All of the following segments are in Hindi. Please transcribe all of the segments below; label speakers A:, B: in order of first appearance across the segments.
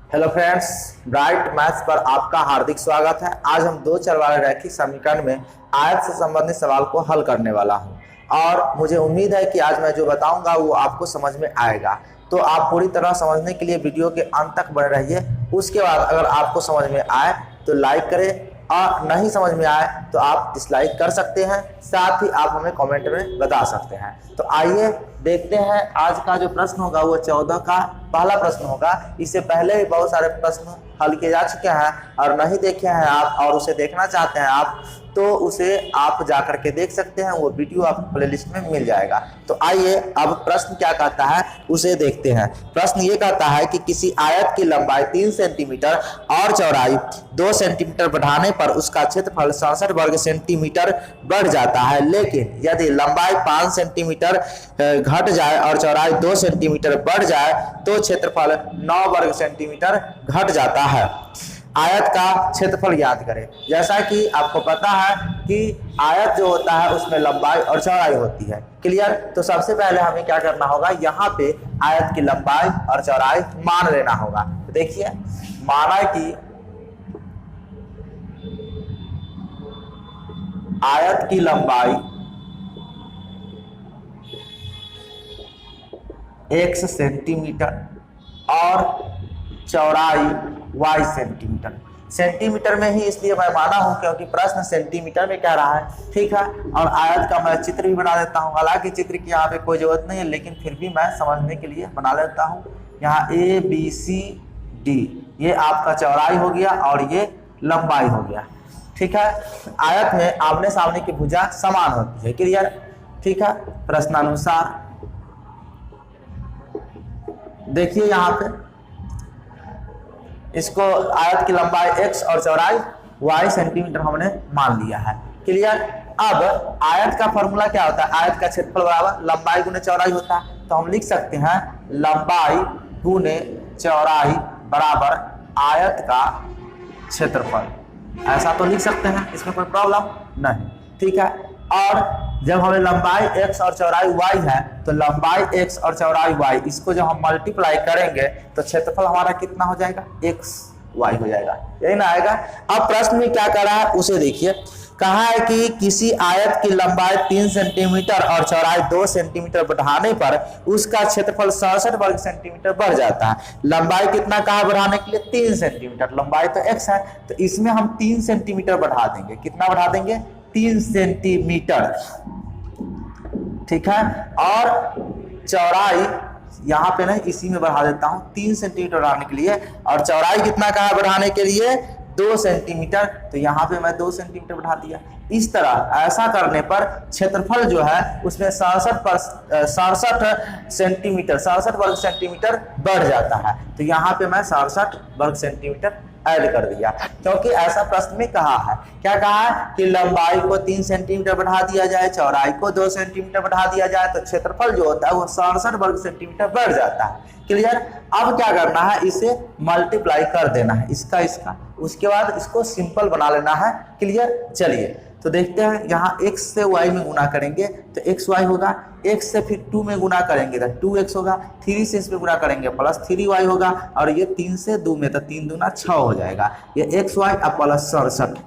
A: हेलो फ्रेंड्स, ब्राइट मैथ्स पर आपका हार्दिक स्वागत है। आज हम दो चर वाले रैखिक समीकरण में आयत से संबंधित सवाल को हल करने वाला हूं और मुझे उम्मीद है कि आज मैं जो बताऊंगा वो आपको समझ में आएगा। तो आप पूरी तरह समझने के लिए वीडियो के अंत तक बने रहिए। उसके बाद अगर आपको समझ में आए तो लाइक करें और नहीं समझ में आए तो आप डिसलाइक कर सकते हैं। साथ ही आप हमें कमेंट में बता सकते हैं। तो आइए देखते हैं आज का जो प्रश्न होगा वो 14 का पहला प्रश्न होगा। इससे पहले भी बहुत सारे प्रश्न हल किए जा चुके हैं और नहीं देखे हैं आप और उसे देखना चाहते हैं आप तो उसे आप जाकर के देख सकते हैं। वो वीडियो आपको प्लेलिस्ट में मिल जाएगा। तो आइए अब प्रश्न क्या कहता है उसे देखते हैं। प्रश्न ये कहता है कि किसी आयत की लंबाई 3 सेंटीमीटर और चौड़ाई 2 सेंटीमीटर बढ़ाने पर उसका क्षेत्रफल 67 वर्ग सेंटीमीटर बढ़ जाता है, लेकिन यदि लंबाई 5 सेंटीमीटर घट जाए और चौड़ाई 2 सेंटीमीटर बढ़ जाए तो क्षेत्रफल 9 वर्ग सेंटीमीटर घट जाता है। आयत का क्षेत्रफल ज्ञात करें। जैसा कि आपको पता है कि आयत जो होता है उसमें लंबाई और चौड़ाई होती है। क्लियर? तो सबसे पहले हमें क्या करना होगा, यहाँ पे आयत की लंबाई और चौड़ाई मान लेना होगा। तो देखिए, माना कि आयत की लंबाई x सेंटीमीटर और चौड़ाई y सेंटीमीटर। सेंटीमीटर में ही इसलिए मैं माना हूं क्योंकि प्रश्न सेंटीमीटर में कह रहा है, ठीक है। और आयत का मैं चित्र भी बना देता हूं। हालांकि चित्र की यहाँ पे कोई जरूरत नहीं है, लेकिन फिर भी मैं समझने के लिए बना लेता हूं। यहाँ A B C D ये आपका चौड़ाई हो गया और ये लंबाई हो गया, ठीक है। आयत में आमने सामने की भुजा समान होती है। क्लियर? ठीक है। प्रश्नानुसार देखिए, यहाँ पे इसको आयत की लंबाई x और चौड़ाई y सेंटीमीटर हमने मान लिया है। क्लियर? अब आयत का फॉर्मूला क्या होता है? आयत का क्षेत्रफल बराबर लंबाई गुने चौड़ाई होता है। तो हम लिख सकते हैं लंबाई गुने चौड़ाई बराबर आयत का क्षेत्रफल। ऐसा तो लिख सकते हैं, इसमें कोई प्रॉब्लम नहीं, ठीक है। और जब हमें लंबाई x और चौड़ाई y है तो लंबाई x और चौड़ाई y इसको जब हम मल्टीप्लाई करेंगे तो क्षेत्रफल हमारा कितना हो जाएगा? x y हो जाएगा। यही ना आएगा। अब प्रश्न में क्या कर रहा है उसे देखिए। कहा है कि किसी आयत की लंबाई 3 सेंटीमीटर और चौड़ाई 2 सेंटीमीटर बढ़ाने पर उसका क्षेत्रफल 67 वर्ग सेंटीमीटर बढ़ जाता है। लंबाई कितना कहा बढ़ाने के लिए? 3 सेंटीमीटर। लंबाई तो x है तो इसमें हम 3 सेंटीमीटर बढ़ा देंगे। कितना बढ़ा देंगे? 3 सेंटीमीटर, ठीक है। और चौड़ाई यहाँ पे नहीं, इसी में बढ़ा देता हूँ 3 सेंटीमीटर बढ़ाने के लिए। और चौड़ाई कितना कहा बढ़ाने के लिए? 2 सेंटीमीटर। तो यहाँ पे मैं 2 सेंटीमीटर बढ़ा दिया। इस तरह ऐसा करने पर क्षेत्रफल जो है उसमें 67 सेंटीमीटर 67 वर्ग सेंटीमीटर बढ़ जाता है। तो यहाँ पे मैं 67 वर्ग सेंटीमीटर ऐड कर दिया क्योंकि ऐसा प्रश्न में कहा है। क्या कहा है कि लंबाई को 3 सेंटीमीटर बढ़ा दिया जाए, चौड़ाई को 2 सेंटीमीटर बढ़ा दिया जाए तो क्षेत्रफल जो होता है वो 67 वर्ग सेंटीमीटर बढ़ जाता है। क्लियर? अब क्या करना है, इसे मल्टीप्लाई कर देना है इसका इसका, उसके बाद इसको सिंपल बना लेना है। क्लियर? चलिए तो देखते हैं। यहाँ x से y में गुना करेंगे तो xy होगा, x से फिर 2 में गुना करेंगे तो 2x होगा, 3 से इसमें गुना करेंगे प्लस 3y होगा और ये 3 से 2 में तो 3 दूना 6 हो जाएगा। ये xy और प्लस 67।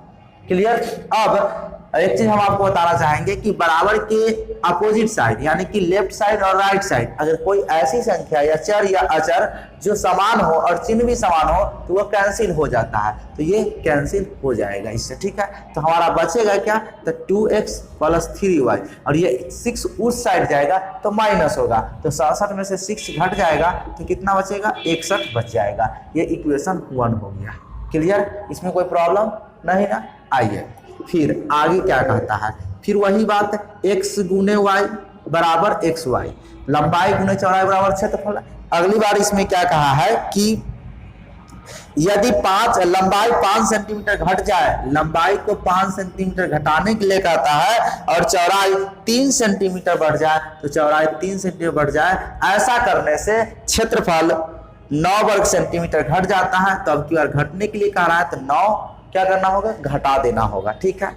A: क्लियर? अब एक चीज हम आपको बताना चाहेंगे कि बराबर के अपोजिट साइड यानी कि लेफ्ट साइड और राइट साइड अगर कोई ऐसी संख्या या चर या अचर जो समान हो और चिन्ह भी समान हो तो वो कैंसिल हो जाता है। तो ये कैंसिल हो जाएगा इससे, ठीक है। तो हमारा बचेगा क्या? तो 2x प्लस 3y और ये 6 उस साइड जाएगा तो माइनस होगा। तो 67 में से 6 घट जाएगा तो कितना बचेगा? 61 बच जाएगा। ये इक्वेशन 1 हो गया। क्लियर? इसमें कोई प्रॉब्लम नहीं ना। आइए फिर आगे क्या कहता है। फिर वही बात, x गुने y बराबर xy, लंबाई गुने चौड़ाई बराबर क्षेत्रफल। अगली बार इसमें क्या कहा है कि यदि लंबाई 5 सेंटीमीटर घट जाए, लंबाई को 5 सेंटीमीटर घटाने के लिए कहता है और चौड़ाई 3 सेंटीमीटर बढ़ जाए तो चौड़ाई 3 सेंटीमीटर बढ़ जाए। ऐसा करने से क्षेत्रफल 9 वर्ग सेंटीमीटर घट जाता है। तो अब की बार घटने के लिए कह रहा है तो 9 क्या करना होगा? घटा देना होगा, ठीक है।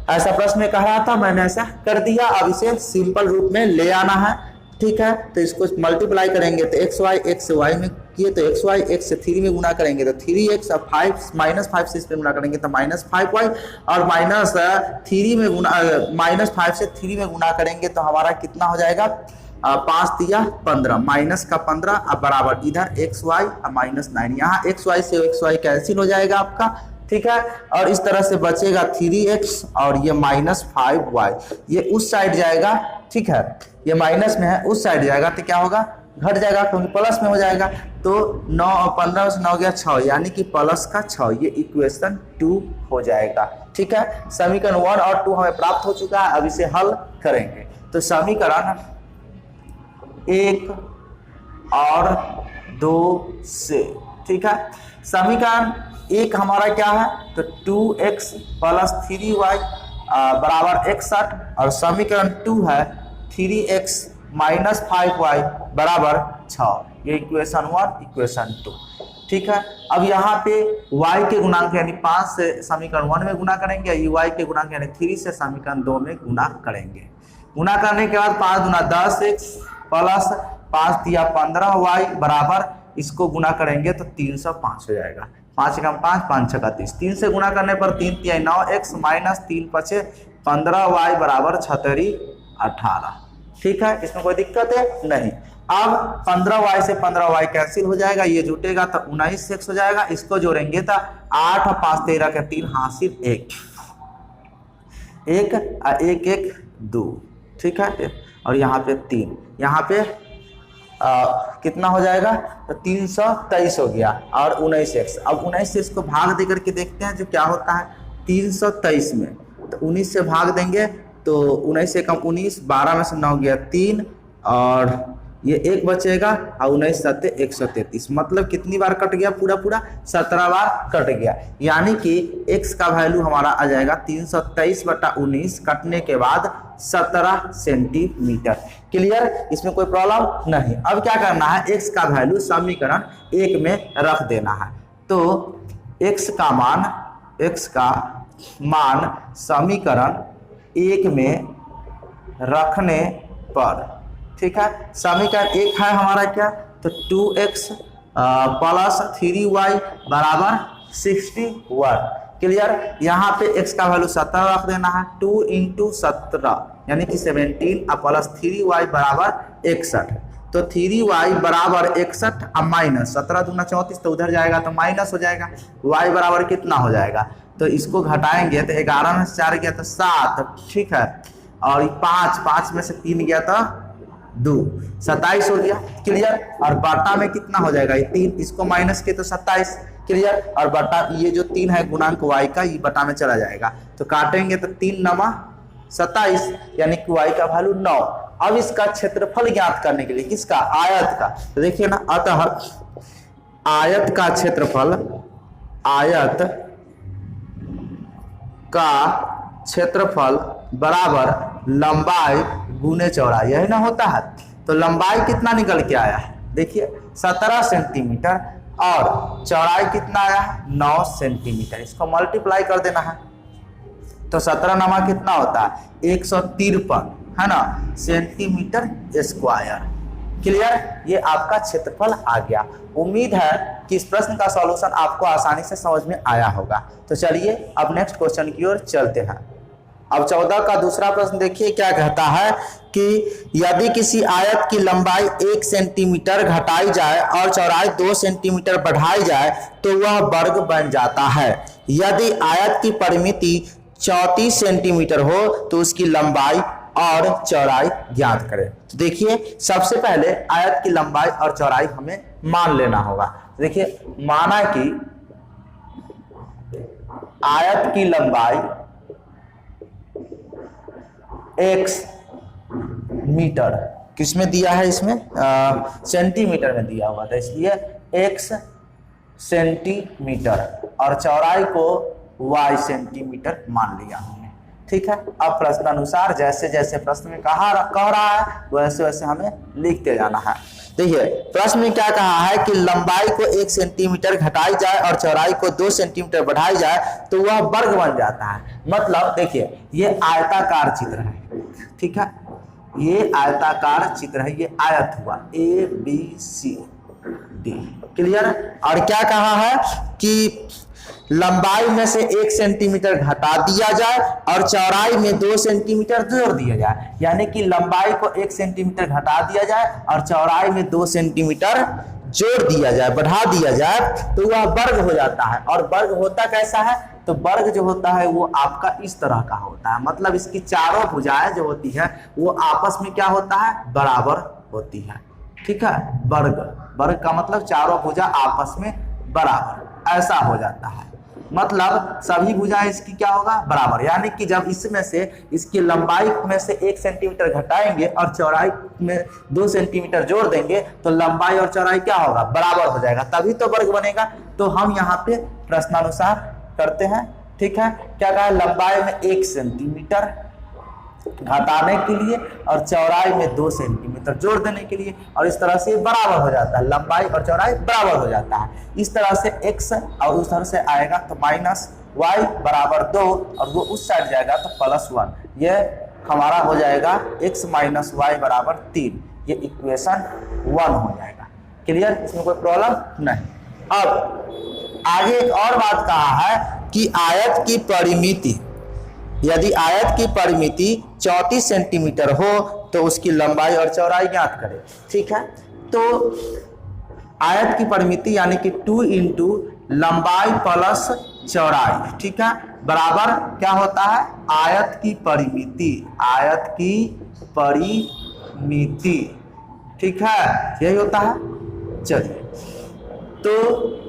A: ऐसा प्रश्न में कह रहा था, मैंने ऐसा कर दिया। अब इसे सिंपल रूप में ले आना है। ठीक है। तो इसको मल्टीप्लाई करेंगे तो एक्स वाई एक्स से वाई में किए तो एक्स वाई एक्स से 3 में गुना करेंगे तो 3x, और 5 -5 से इस पे गुना करेंगे तो -5y, और -5 से 3 में गुना करेंगे तो हमारा कितना हो जाएगा, 5 दिया 15, माइनस का 15 अब बराबर इधर एक्स वाई -9, यहाँ एक्स वाई से एक्स वाई कैंसिल हो जाएगा आपका, ठीक है। और इस तरह से बचेगा 3x और ये -5y, ये उस साइड जाएगा, ठीक है, ये माइनस में है उस साइड जाएगा तो क्या होगा, घट जाएगा क्योंकि प्लस में हो जाएगा। तो 9 और 15 से 9 गया 6, यानी कि प्लस का 6, ये इक्वेशन 2 हो जाएगा, ठीक है। समीकरण 1 और 2 हमें प्राप्त हो चुका है, अब इसे हल करेंगे। तो समीकरण 1 और 2 से, ठीक है, समीकरण 1 हमारा क्या है, तो 2x + 3y बराबर 61, और समीकरण 2 है 3x - 5y बराबर 6, ये इक्वेशन 1 इक्वेशन 2, ठीक है। अब यहाँ पे y के गुणांक यानी 5 से समीकरण 1 में गुना करेंगे, y के गुणांक यानी 3 से समीकरण 2 में गुना करेंगे। गुना करने के बाद 5 दूना 10x प्लस 5 दिया 15y बराबर, इसको गुना करेंगे तो 305 हो जाएगा, 5 कम 5 5 6 30, 3 से गुना करने पर 3 तिया 9x - 3 5 15y बराबर 6 18, ठीक है, इसमें कोई दिक्कत है नहीं। अब 15y से 15y कैंसिल हो जाएगा, ये जुटेगा तो 19x हो जाएगा, इसको जोड़ेंगे तो 8 और 5 13 के 3 हासिल 1 1 1 1 2, ठीक है, और यहाँ पे 3, यहाँ पे कितना हो जाएगा, तो 323 हो गया और 19x। अब 19x को भाग दे करके देखते हैं जो क्या होता है, 323 में तो 19 से भाग देंगे तो 19 से कम 19, 12 में से 9 गया 3, और ये 1 बचेगा और 19 7 133, मतलब कितनी बार कट गया, पूरा 17 बार कट गया, यानी कि x का वैल्यू हमारा आ जाएगा 323/19 कटने के बाद 17 सेंटीमीटर। क्लियर, इसमें कोई प्रॉब्लम नहीं। अब क्या करना है, x का वैल्यू समीकरण 1 में रख देना है। तो x का मान समीकरण 1 में रखने पर, ठीक है, समीकरण 1 है हमारा क्या, तो 2x + 3y बराबर 61। क्लियर, यहाँ पे x का वैल्यू 17 रख देना है, 2 × 17 यानी कि 17 प्लस 3y बराबर 61, तो 3y बराबर 61 अब माइनस 17 दूना 34, तो उधर जाएगा तो माइनस हो जाएगा, y बराबर कितना हो जाएगा, तो इसको घटाएंगे तो 11 में से 4 गया तो 7, ठीक है, और 5 में से 3 गया तो 2, 27 हो गया। क्लियर, और बटा में कितना हो जाएगा, ये 3, इसको माइनस के तो 27। क्लियर, और बटा ये जो 3 है गुणांक y का, ये बटा में चला जाएगा, तो काटेंगे तो 3 9 27, यानी कि y का वैल्यू 9। अब इसका क्षेत्रफल ज्ञात करने के लिए, किसका, आयत का, तो देखिए ना, अतः आयत का क्षेत्रफल, आयत का क्षेत्रफल बराबर लंबाई गुने चौड़ाई, यही ना होता है। तो लंबाई कितना निकल के आया है, देखिए 17 सेंटीमीटर, और चौड़ाई कितना आया है, 9 सेंटीमीटर, इसको मल्टीप्लाई कर देना है, तो 17 नमा कितना होता है, 153 है ना, सेंटीमीटर स्क्वायर। क्लियर, ये आपका क्षेत्रफल आ गया। उम्मीद है कि इस प्रश्न का सॉल्यूशन आपको आसानी से समझ में आया होगा। तो चलिए अब नेक्स्ट क्वेश्चन की ओर चलते हैं। अब 14 का दूसरा प्रश्न देखिए क्या कहता है कि यदि किसी आयत की लंबाई 1 सेंटीमीटर घटाई जाए और चौड़ाई 2 सेंटीमीटर बढ़ाई जाए तो वह वर्ग बन जाता है। यदि आयत की परिमिति 34 सेंटीमीटर हो तो उसकी लंबाई और चौड़ाई ज्ञात करें। तो देखिए सबसे पहले आयत की लंबाई और चौड़ाई हमें मान लेना होगा। देखिए माना कि आयत की लंबाई x मीटर, किसमें दिया है, इसमें सेंटीमीटर में दिया हुआ था, इसलिए x सेंटीमीटर और चौड़ाई को y सेंटीमीटर मान लिया हमने। ठीक है, अब प्रश्न अनुसार जैसे जैसे प्रश्न में कह रहा है वैसे वैसे हमें लिखते जाना है। देखिए प्रश्न में क्या कहा है कि लंबाई को 1 सेंटीमीटर घटाई जाए और चौड़ाई को 2 सेंटीमीटर बढ़ाई जाए तो वह वर्ग बन जाता है। मतलब देखिए ये आयताकार चित्र है, ठीक है, ये आयताकार चित्र है, ये आयत हुआ ABCD। क्लियर। और क्या कहा है कि लंबाई में से 1 सेंटीमीटर घटा दिया जाए और चौड़ाई में 2 सेंटीमीटर जोड़ दिया जाए, यानी कि लंबाई को 1 सेंटीमीटर घटा दिया जाए और चौड़ाई में 2 सेंटीमीटर जोड़ दिया जाए, बढ़ा दिया जाए, तो वह वर्ग हो जाता है। और वर्ग होता कैसा है? तो वर्ग जो होता है वो आपका इस तरह का होता है, मतलब इसकी चारों भुजाएं जो होती है वो आपस में क्या होता है? बराबर होती है। ठीक है। वर्ग का मतलब चारों भुजा आपस में बराबर, ऐसा हो जाता है। मतलब सभी भुजाएं इसकी क्या होगा? बराबर। यानी कि जब इसमें से इसकी लंबाई में से 1 सेंटीमीटर घटाएंगे और चौड़ाई में 2 सेंटीमीटर जोड़ देंगे तो लंबाई और चौड़ाई क्या होगा? बराबर हो जाएगा, तभी तो वर्ग बनेगा। तो हम यहाँ पे प्रश्नानुसार करते हैं। ठीक है। क्या कहा? लंबाई में 1 सेंटीमीटर घटाने के लिए और चौड़ाई में 2 सेंटीमीटर जोड़ देने के लिए, और इस तरह से बराबर हो जाता है, लंबाई और चौड़ाई बराबर हो जाता है। इस तरह से x और उस तरह से आएगा तो -y बराबर 2 और वो उस साइड जाएगा तो +1। ये हमारा हो जाएगा x - y बराबर 3। ये इक्वेशन 1 हो जाएगा। क्लियर। इसमें कोई प्रॉब्लम नहीं। अब आगे एक और बात कहा है कि आयत की परिमिति, यदि आयत की परिमिति 34 सेंटीमीटर हो तो उसकी लंबाई और चौड़ाई ज्ञात करें। ठीक है। तो आयत की परिमिति यानी कि 2 इंटू लंबाई प्लस चौड़ाई, ठीक है, बराबर क्या होता है? आयत की परिमिति। आयत की परिमिति, ठीक है, यही होता है। चलिए, तो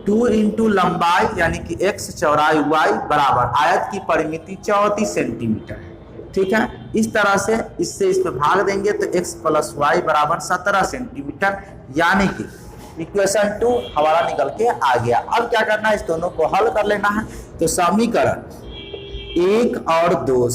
A: 2 इंटू लंबाई यानी कि x चौड़ाई y बराबर आयत की परिमिति 34 सेंटीमीटर है। ठीक है। इस तरह से इससे इस पे भाग देंगे तो x + y बराबर 17 सेंटीमीटर, यानी कि इक्वेशन 2 हमारा निकल के आ गया। अब क्या करना है? इस दोनों को हल कर लेना है। तो समीकरण 1 और 2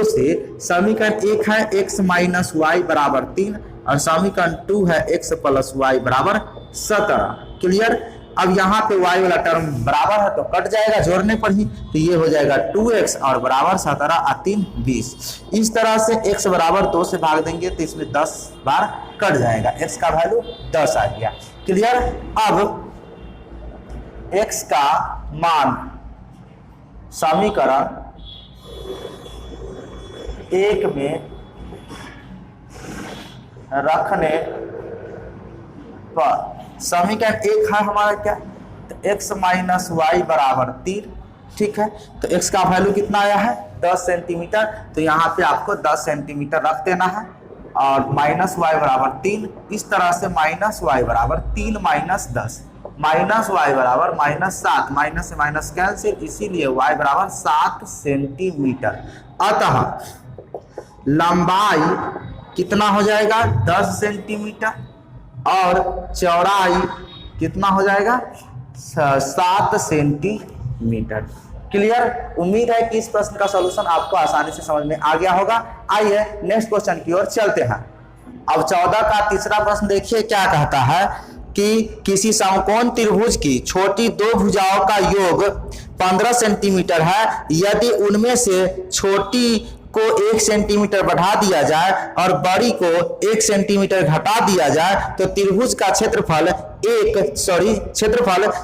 A: से समीकरण 1 है x - y बराबर 3 और समीकरण 2 है x + y बराबर 17। क्लियर। अब यहाँ पे y वाला टर्म बराबर है तो कट जाएगा जोड़ने पर ही, तो ये हो जाएगा 2x और बराबर 17 और 3 20। इस तरह से x बराबर 2 से भाग देंगे तो इसमें 10 बार कट जाएगा, x का वैल्यू 10 आ गया। क्लियर। अब x का मान समीकरण 1 में रखने पर समीकरण 1 है हमारा क्या? तो x - y बराबर 3। ठीक है। तो x का वैल्यू कितना आया है? 10 सेंटीमीटर। तो यहाँ पे आपको 10 सेंटीमीटर रख देना है और -y बराबर 3। इस तरह से -y बराबर 3 - 10, -y बराबर -7, माइनस से माइनस कैंसिल, इसीलिए y बराबर 7 सेंटीमीटर। अतः लंबाई कितना हो जाएगा? 10 सेंटीमीटर और चौड़ाई कितना हो जाएगा? 7 सेंटीमीटर। क्लियर। उम्मीद है कि इस प्रश्न का सॉल्यूशन आपको आसानी से समझ में आ गया होगा। आइए नेक्स्ट क्वेश्चन की ओर चलते हैं। अब 14 का तीसरा प्रश्न देखिए क्या कहता है कि किसी समकोण त्रिभुज की छोटी 2 भुजाओं का योग 15 सेंटीमीटर है। यदि उनमें से छोटी को 1 सेंटीमीटर बढ़ा दिया जाए और बड़ी को 1 सेंटीमीटर घटा दिया जाए तो त्रिभुज का क्षेत्रफल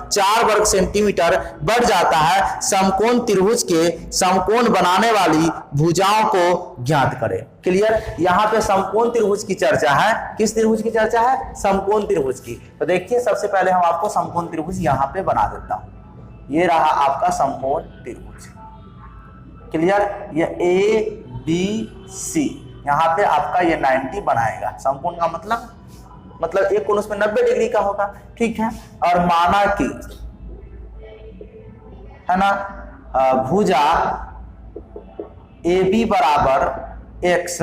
A: 4 वर्ग सेंटीमीटर बढ़ जाता है। समकोण त्रिभुज के समकोण बनाने वाली भुजाओं को ज्ञात करें। क्लियर। यहाँ पे समकोण त्रिभुज की चर्चा है। किस त्रिभुज की चर्चा है? समकोण त्रिभुज की। तो देखिए, सबसे पहले हम आपको समकोण त्रिभुज यहाँ पे बना देता हूँ। ये रहा आपका समकोण त्रिभुज। क्लियर। ये ABC, यहाँ पे आपका ये 90 बनाएगा। समकोण का मतलब एक कोण उसमें 90 डिग्री का होगा। ठीक है। और माना कि है ना भुजा AB बराबर x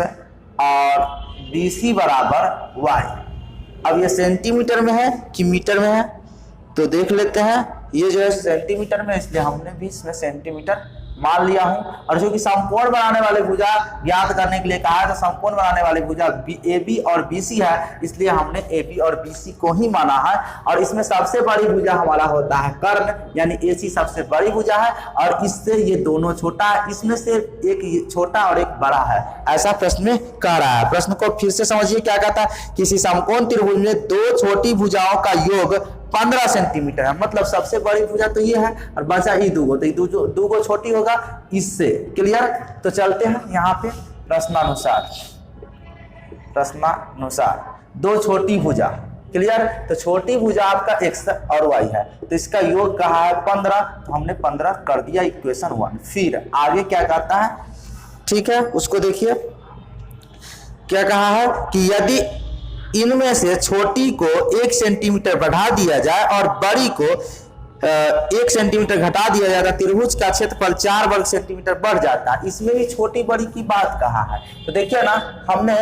A: और BC बराबर y। अब ये सेंटीमीटर में है कि मीटर में है? तो देख लेते हैं। ये जो है सेंटीमीटर में, इसलिए हमने भी इसमें सेंटीमीटर मान लिया हूं। और जो कि समकोण बनाने वाली भुजा ज्ञात करने के लिए कहा है, तो समकोण बनाने वाली भुजा AB और BC है, इसलिए हमने AB और BC को ही माना है। और इसमें सबसे बड़ी भुजा हमारा होता है कर्ण, यानी AC सबसे बड़ी भुजा है, और इससे ये दोनों छोटा है, इसमें से एक छोटा और एक बड़ा है, ऐसा प्रश्न में कह रहा है। प्रश्न को फिर से समझिए, क्या कहता है, किसी समकोण त्रिभुज में दो छोटी भुजाओं का योग 15 सेंटीमीटर है, मतलब सबसे बड़ी भुजा तो ये है और बचा ये दूगो, तो ये दूगो छोटी होगा इससे। क्लियर? तो चलते हैं यहाँ पे प्रश्नानुसार दो छोटी भुजा। क्लियर? तो छोटी भुजा आपका x और y है, तो इसका योग कहा है 15, तो हमने 15 कर दिया इक्वेशन 1। फिर आगे क्या कहता है, ठीक है, उसको देखिए क्या कहा है कि यदि इनमें से छोटी को 1 सेंटीमीटर बढ़ा दिया जाए और बड़ी को 1 सेंटीमीटर घटा दिया जाता, त्रिभुज का क्षेत्रफल 4 वर्ग सेंटीमीटर बढ़ जाता है। इसमें भी छोटी बड़ी की बात कहा है। तो देखिए ना, हमने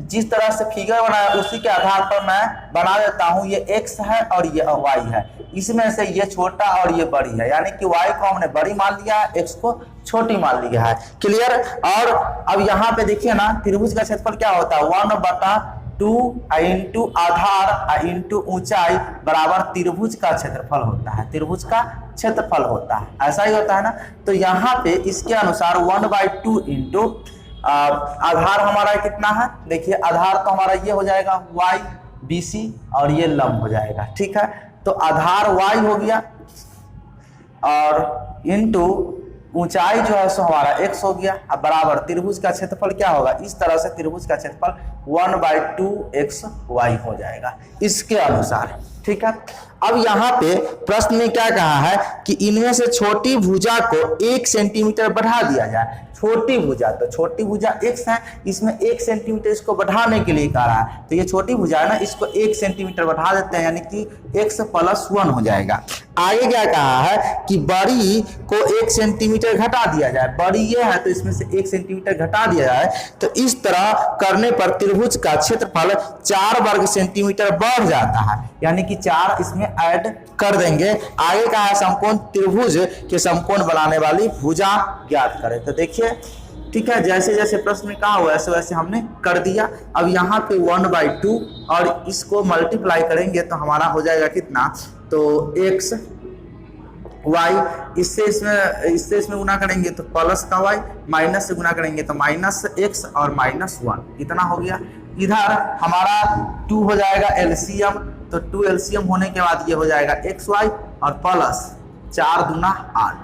A: जिस तरह से फिगर बनाया उसी के आधार पर मैं बना देता हूं। ये x है और ये y है, इसमें से ये छोटा और ये बड़ी है, यानी कि y को हमने बड़ी मान लिया है, x को छोटी मान लिया है। क्लियर? और अब यहाँ पे देखिए ना, त्रिभुज का क्षेत्रफल क्या होता है, 1/2 इंटू आधार इंटू ऊंचाई बराबर त्रिभुज का क्षेत्रफल होता है, त्रिभुज का क्षेत्रफल होता है, ऐसा ही होता है ना। तो यहाँ पे इसके अनुसार 1/2 इंटू आधार हमारा कितना है, देखिए आधार तो हमारा ये हो जाएगा y BC और ये लंब हो जाएगा। ठीक है, तो आधार y हो गया और इंटू ऊंचाई जो है सो हमारा x हो गया। अब बराबर त्रिभुज का क्षेत्रफल क्या होगा, इस तरह से त्रिभुज का क्षेत्रफल 1/2xy हो जाएगा इसके अनुसार। ठीक है, अब यहाँ पे प्रश्न में क्या कहा है कि इनमें से छोटी भुजा को 1 सेंटीमीटर बढ़ा दिया जाए। छोटी भुजा, तो छोटी भुजा x है, इसमें 1 सेंटीमीटर इसको बढ़ाने के लिए कह रहा है, तो ये छोटी भुजा है ना, इसको 1 सेंटीमीटर बढ़ा देते हैं, यानी कि x + 1 हो जाएगा। आगे क्या कहा है कि बड़ी को 1 सेंटीमीटर घटा दिया जाए, बड़ी ये है तो इसमें से 1 सेंटीमीटर घटा दिया जाए, तो इस तरह करने पर त्रिभुज का क्षेत्रफल 4 वर्ग सेंटीमीटर बढ़ जाता है, यानी कि 4 इसमें ऐड कर देंगे। आगे कहा है समकोण त्रिभुज के समकोण बनाने वाली भुजा ज्ञात करें। तो देखिए, ठीक है, जैसे जैसे प्रश्न में कहा हुआ वैसे वैसे हमने कर दिया। अब यहाँ पे 1/2 और इसको मल्टीप्लाई करेंगे तो हमारा हो जाएगा कितना, तो x y, इससे इसमें गुना करेंगे तो प्लस का y, माइनस से गुना करेंगे तो -x और -1, इतना हो गया। इधर हमारा 2 हो जाएगा एलसीएम, तो 2 एलसीएम होने के बाद ये हो जाएगा xy और प्लस 4 दूना 8।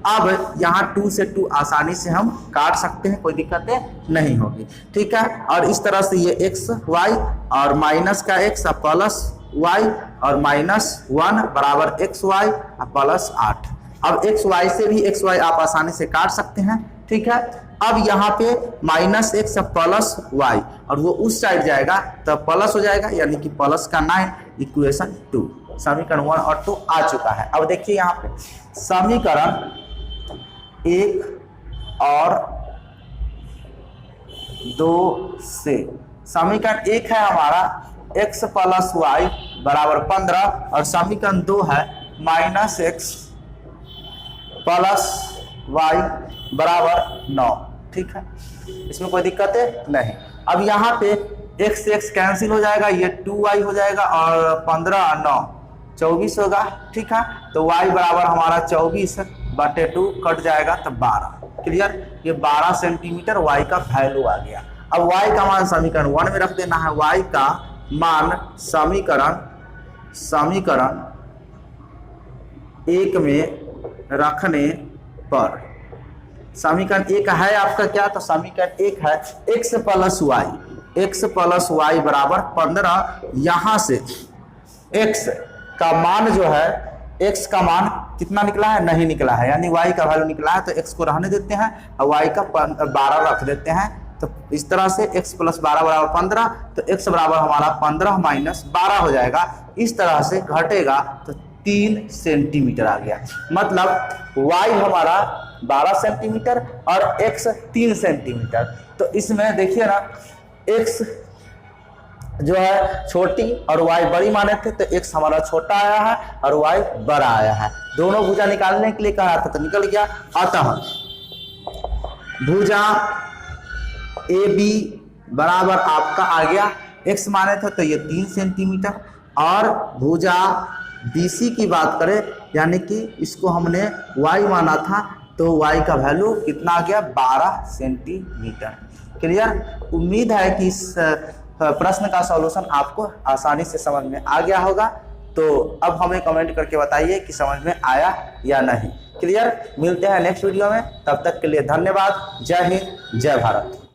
A: अब यहाँ 2 से 2 आसानी से हम काट सकते हैं, कोई दिक्कत नहीं होगी। ठीक है, और इस तरह से ये x y और माइनस का x और प्लस y और -1 बराबर xy और प्लस 8। अब xy से भी xy आप आसानी से काट सकते हैं। ठीक है, अब यहाँ पे -x और प्लस y और वो उस साइड जाएगा तो प्लस हो जाएगा, यानी कि प्लस का 9, इक्वेशन 2, समीकरण 1 और 2 आ चुका है। अब देखिए यहाँ पे समीकरण 1 और 2 से, समीकरण 1 है हमारा x + y बराबर 15 और समीकरण 2 है -x + y बराबर 9। ठीक है, इसमें कोई दिक्कत है नहीं। अब यहाँ पे x से x कैंसिल हो जाएगा, ये 2y हो जाएगा और 15 और 9 24 होगा। ठीक है, तो y बराबर हमारा 24/2 कट जाएगा तो 12। क्लियर, ये 12 सेंटीमीटर y का वैल्यू आ गया। अब y का मान समीकरण 1 में रख देना है, y का मान समीकरण 1 में रखने पर, समीकरण 1 है आपका क्या, तो समीकरण 1 है x + y बराबर 15। यहाँ से x का मान जो है, x का मान कितना निकला है, नहीं निकला है, यानी y का वैल्यू निकला है, तो x को रहने देते हैं और y का 12 रख देते हैं। तो इस तरह से x + 12 बराबर 15, तो x बराबर हमारा 15 - 12 हो जाएगा। इस तरह से घटेगा तो 3 सेंटीमीटर आ गया, मतलब y हमारा 12 सेंटीमीटर और x 3 सेंटीमीटर। तो इसमें देखिए ना, x जो है छोटी और y बड़ी माने थे, तो x हमारा छोटा आया है और y बड़ा आया है। दोनों भुजा निकालने के लिए कहा था तो निकल गया। अतः भुजा ए बी बराबर आपका आ गया, x माने थे तो ये 3 सेंटीमीटर, और भुजा BC की बात करें यानी कि इसको हमने y माना था तो y का वैल्यू कितना आ गया 12 सेंटीमीटर। क्लियर। उम्मीद है कि इस प्रश्न का सॉल्यूशन आपको आसानी से समझ में आ गया होगा। तो अब हमें कमेंट करके बताइए कि समझ में आया या नहीं। क्लियर। मिलते हैं नेक्स्ट वीडियो में, तब तक के लिए धन्यवाद। जय हिंद, जय भारत।